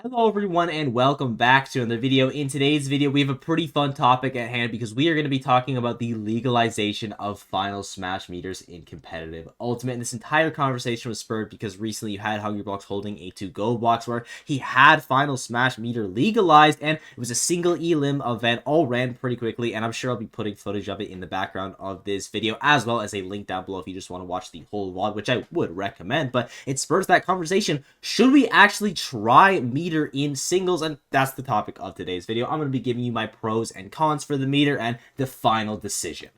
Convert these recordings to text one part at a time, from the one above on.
Hello everyone and welcome back to another video. In today's video we have a pretty fun topic at hand because we are going to be talking about the legalization of final smash meters in competitive ultimate. And this entire conversation was spurred because recently you had HUNGRYBOX holding a to-go box where he had final smash meter legalized, and it was a single elim event, all ran pretty quickly, and I'm sure I'll be putting footage of it in the background of this video as well as a link down below if you just want to watch the whole VOD, which I would recommend. But it spurs that conversation: should we actually try meter in singles? And that's the topic of today's video. I'm going to be giving you my pros and cons for the meter and the final decision.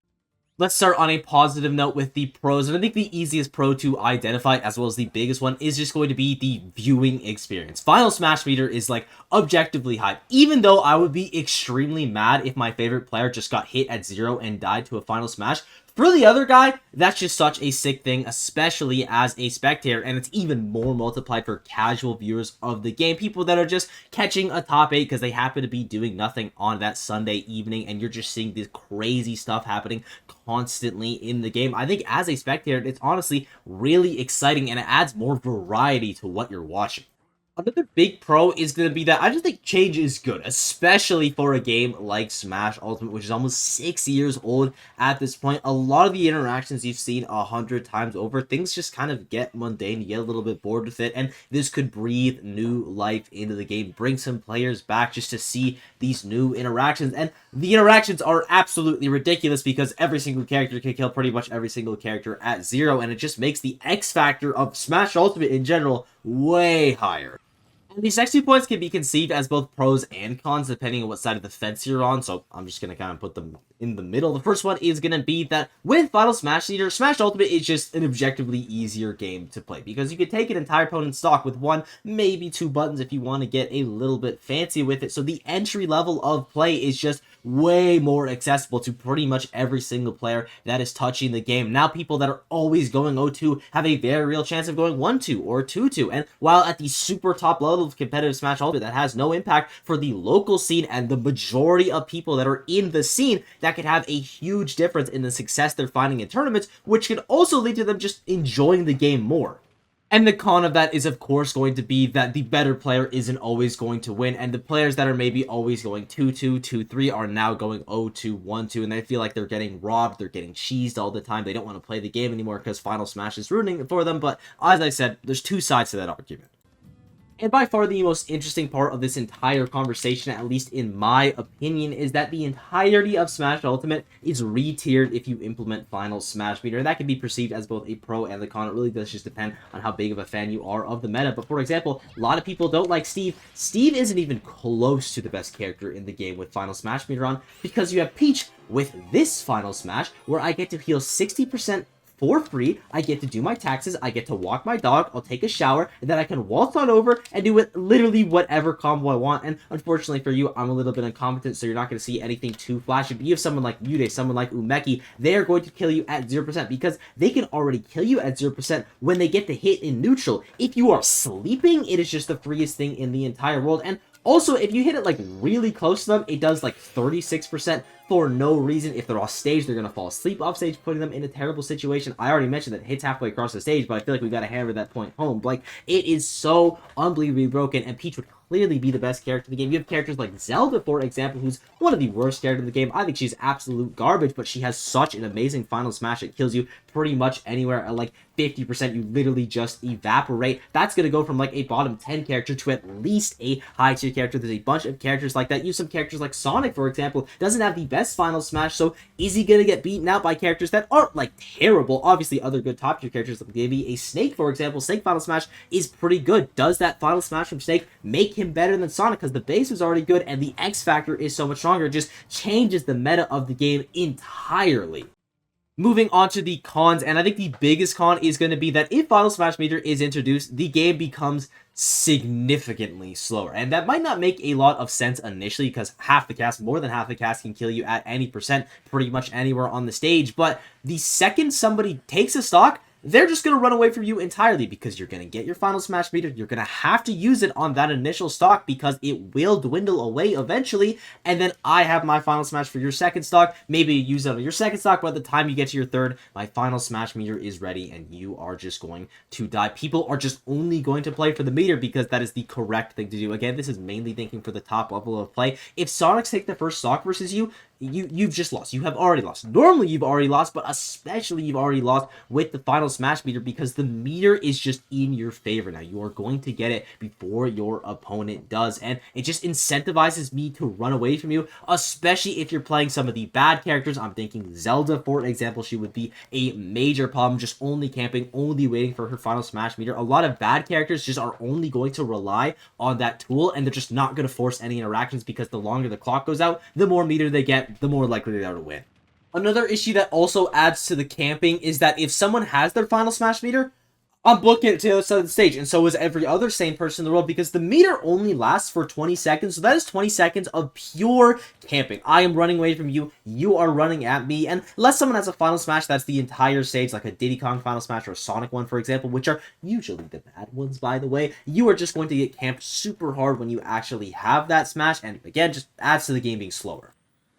Let's start on a positive note with the pros, and I think the easiest pro to identify, as well as the biggest one, is just going to be the viewing experience. Final Smash Meter is like objectively hype, even though I would be extremely mad if my favorite player just got hit at 0 and died to a Final Smash. For the other guy, that's just such a sick thing, especially as a spectator, and it's even more multiplied for casual viewers of the game, people that are just catching a top 8 because they happen to be doing nothing on that Sunday evening, and you're just seeing this crazy stuff happening constantly in the game. I think as a spectator, it's honestly really exciting, and it adds more variety to what you're watching. Another big pro is going to be that I just think change is good, especially for a game like Smash Ultimate, which is almost 6 years old at this point. A lot of the interactions you've seen 100 times over, things just kind of get mundane, you get a little bit bored with it, and this could breathe new life into the game, bring some players back just to see these new interactions. And the interactions are absolutely ridiculous because every single character can kill pretty much every single character at 0, and it just makes the X factor of Smash Ultimate in general way higher. These next 2 points can be conceived as both pros and cons depending on what side of the fence you're on, so I'm just going to kind of put them in the middle. The first one is going to be that with Final Smash Meter, Smash Ultimate is just an objectively easier game to play because you can take an entire opponent stock with 1, maybe 2 buttons if you want to get a little bit fancy with it. So the entry level of play is just way more accessible to pretty much every single player that is touching the game. Now people that are always going 0-2 have a very real chance of going 1-2 or 2-2. And while at the super top level of competitive Smash Ultimate, that has no impact for the local scene and the majority of people that are in the scene, that could have a huge difference in the success they're finding in tournaments, which could also lead to them just enjoying the game more. And the con of that is, of course, going to be that the better player isn't always going to win, and the players that are maybe always going 2-2, 2-3 are now going 0-2, 1-2, and they feel like they're getting robbed, they're getting cheesed all the time. They don't want to play the game anymore because Final Smash is ruining it for them. But as I said, there's 2 sides to that argument. And by far the most interesting part of this entire conversation, at least in my opinion, is that the entirety of Smash Ultimate is re-tiered if you implement Final Smash Meter. And that can be perceived as both a pro and the con. It really does just depend on how big of a fan you are of the meta. But for example, a lot of people don't like Steve. Steve isn't even close to the best character in the game with Final Smash Meter on, because you have Peach with this Final Smash, where I get to heal 60% for free. I get to do my taxes, I get to walk my dog, I'll take a shower, and then I can waltz on over and do it literally whatever combo I want. And unfortunately for you, I'm a little bit incompetent, so you're not going to see anything too flashy. But you have someone like Yude, someone like Umeki, they are going to kill you at 0% because they can already kill you at 0% when they get the hit in neutral. If you are sleeping, it is just the freest thing in the entire world. And also, if you hit it like really close to them, it does like 36% for no reason. If they're off stage, they're going to fall asleep off stage, putting them in a terrible situation. I already mentioned that it hits halfway across the stage, but I feel like we got to hammer that point home. Like, it is so unbelievably broken, and Peach would clearly be the best character in the game. You have characters like Zelda, for example, who's one of the worst characters in the game. I think she's absolute garbage, but she has such an amazing Final Smash. It kills you pretty much anywhere at like 50%. You literally just evaporate. That's going to go from like a bottom 10 character to at least a high tier character. There's a bunch of characters like that. You have some characters like Sonic, for example, doesn't have the best Final Smash, so is he going to get beaten out by characters that aren't like terrible? Obviously, other good top tier characters, like maybe a Snake, for example. Snake Final Smash is pretty good. Does that Final Smash from Snake make him better than Sonic? Because the base was already good and the X factor is so much stronger. It just changes the meta of the game entirely. Moving on to the cons, and I think the biggest con is going to be that if Final Smash Meter is introduced, the game becomes significantly slower. And that might not make a lot of sense initially because more than half the cast can kill you at any percent pretty much anywhere on the stage. But the second somebody takes a stock, they're just going to run away from you entirely because you're going to get your final smash meter. You're going to have to use it on that initial stock because it will dwindle away eventually. And then I have my final smash for your second stock. Maybe you use it on your second stock, but by the time you get to your third, my final smash meter is ready and you are just going to die. People are just only going to play for the meter because that is the correct thing to do. Again, this is mainly thinking for the top level of play. If Sonics take the first stock versus you, you've just lost. You have already lost. Normally you've already lost, but especially you've already lost with the final smash meter because the meter is just in your favor now. You are going to get it before your opponent does, and it just incentivizes me to run away from you, especially if you're playing some of the bad characters. I'm thinking Zelda, for example. She would be a major problem, just only camping, only waiting for her final smash meter. A lot of bad characters just are only going to rely on that tool, and they're just not going to force any interactions because the longer the clock goes out, the more meter they get, the more likely they are to win. Another issue that also adds to the camping is that if someone has their final smash meter, I'm booking it to the other side of the stage, and so is every other sane person in the world because the meter only lasts for 20 seconds, so that is 20 seconds of pure camping. I am running away from you, you are running at me, and unless someone has a final smash that's the entire stage, like a Diddy Kong final smash or a Sonic one, for example, which are usually the bad ones, by the way, you are just going to get camped super hard when you actually have that smash, and again, just adds to the game being slower.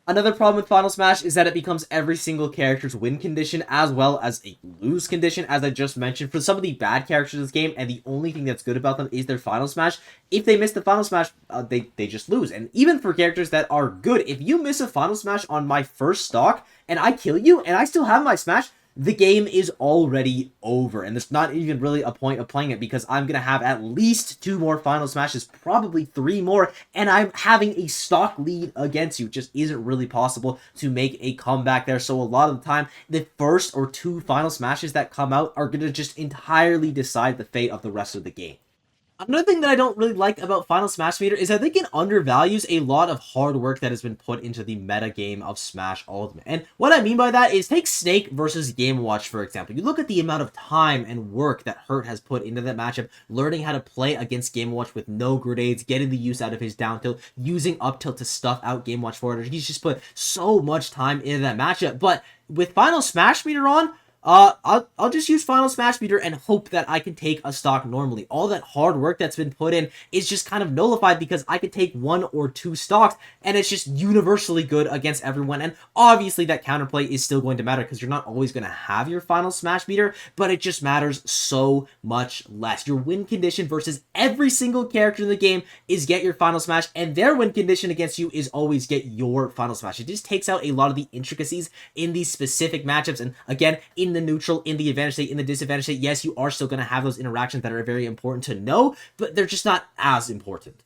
Another problem with Final Smash is that it becomes every single character's win condition as well as a lose condition, as I just mentioned. For some of the bad characters in this game, and the only thing that's good about them is their Final Smash, if they miss the Final Smash, they just lose. And even for characters that are good, if you miss a Final Smash on my first stock, and I kill you, and I still have my Smash, the game is already over, and there's not even really a point of playing it because I'm going to have at least 2 more Final Smashes, probably 3 more, and I'm having a stock lead against you. It just isn't really possible to make a comeback there, so a lot of the time, the first or 2 Final Smashes that come out are going to just entirely decide the fate of the rest of the game. Another thing that I don't really like about Final Smash Meter is I think it undervalues a lot of hard work that has been put into the meta game of Smash Ultimate. And what I mean by that is take Snake versus Game & Watch, for example. You look at the amount of time and work that Hurt has put into that matchup, learning how to play against Game & Watch with no grenades, getting the use out of his down tilt, using up tilt to stuff out Game & Watch forward. He's just put so much time into that matchup. But with Final Smash Meter on, I'll just use Final Smash Meter and hope that I can take a stock normally. All that hard work that's been put in is just kind of nullified because I could take 1 or 2 stocks and it's just universally good against everyone. And obviously that counterplay is still going to matter because you're not always going to have your Final Smash Meter, but it just matters so much less. Your win condition versus every single character in the game is get your Final Smash, and their win condition against you is always get your Final Smash. It just takes out a lot of the intricacies in these specific matchups, and again, in the neutral, in the advantage state, in the disadvantage state, yes, you are still going to have those interactions that are very important to know, but they're just not as important.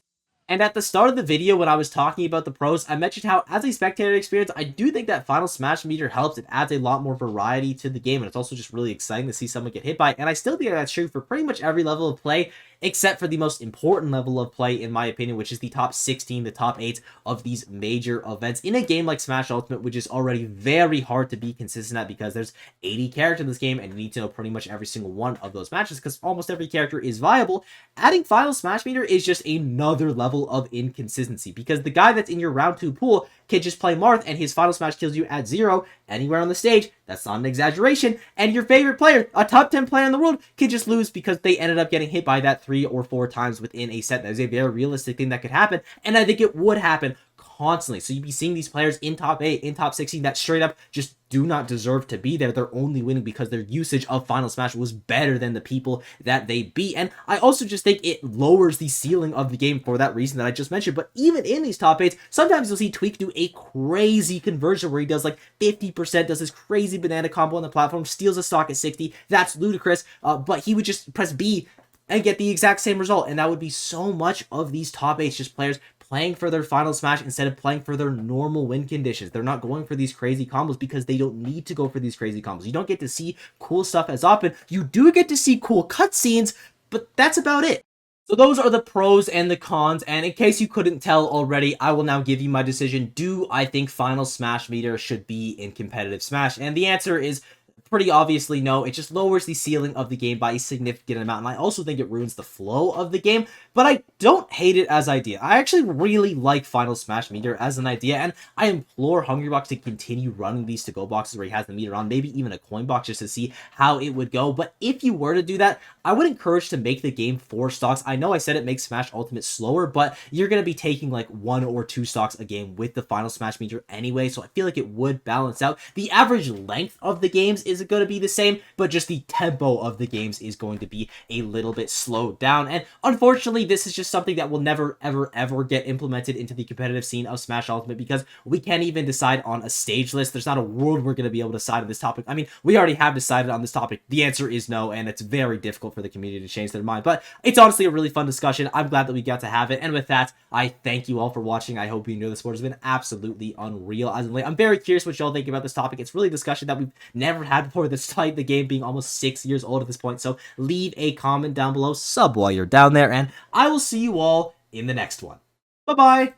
And at the start of the video, when I was talking about the pros, I mentioned how, as a spectator experience, I do think that Final Smash Meter helps. It adds a lot more variety to the game, and it's also just really exciting to see someone get hit by it. And I still think that's true for pretty much every level of play, except for the most important level of play, in my opinion, which is the top 16, the top 8 of these major events in a game like Smash Ultimate, which is already very hard to be consistent at because there's 80 characters in this game, and you need to know pretty much every single one of those matches because almost every character is viable. Adding Final Smash Meter is just another level of inconsistency because the guy that's in your round 2 pool can just play Marth and his Final Smash kills you at 0 anywhere on the stage. That's not an exaggeration. And your favorite player, a top 10 player in the world, can just lose because they ended up getting hit by that 3 or 4 times within a set. That is a very realistic thing that could happen, and I think it would happen constantly. So you'd be seeing these players in top 8, in top 16 that straight up just do not deserve to be there. They're only winning because their usage of Final Smash was better than the people that they beat. And I also just think it lowers the ceiling of the game for that reason that I just mentioned. But even in these top 8s, sometimes you'll see Tweak do a crazy conversion where he does like 50%, does this crazy banana combo on the platform, steals a stock at 60. That's ludicrous. But he would just press B and get the exact same result. And that would be so much of these top 8s, just players playing for their Final Smash instead of playing for their normal win conditions. They're not going for these crazy combos because they don't need to go for these crazy combos. You don't get to see cool stuff as often. You do get to see cool cutscenes, but that's about it. So those are the pros and the cons, and in case you couldn't tell already, I will now give you my decision. Do I think Final Smash Meter should be in competitive Smash? And the answer is pretty obviously no. It just lowers the ceiling of the game by a significant amount, and I also think it ruins the flow of the game, but I don't hate it as idea. I actually really like Final Smash Meter as an idea, and I implore HUNGRYBOX to continue running these to-go boxes where he has the meter on, maybe even a coin box just to see how it would go. But if you were to do that, I would encourage to make the game 4 stocks. I know I said it makes Smash Ultimate slower, but you're going to be taking like 1 or 2 stocks a game with the Final Smash Meter anyway, so I feel like it would balance out. The average length of the games is going to be the same, but just the tempo of the games is going to be a little bit slowed down. And unfortunately, this is just something that will never, ever get implemented into the competitive scene of Smash Ultimate, because we can't even decide on a stage list. There's not a world we're going to be able to decide on this topic. I mean, we already have decided on this topic. The answer is no, and it's very difficult for the community to change their mind. But it's honestly a really fun discussion. I'm glad that we got to have it. And with that, I thank you all for watching. I hope you know the sport has been absolutely unreal as of late. I'm very curious what y'all think about this topic. It's really a discussion that we've never had before, despite the game being almost 6 years old at this point. So leave a comment down below, sub while you're down there, and I will see you all in the next one. Bye-bye!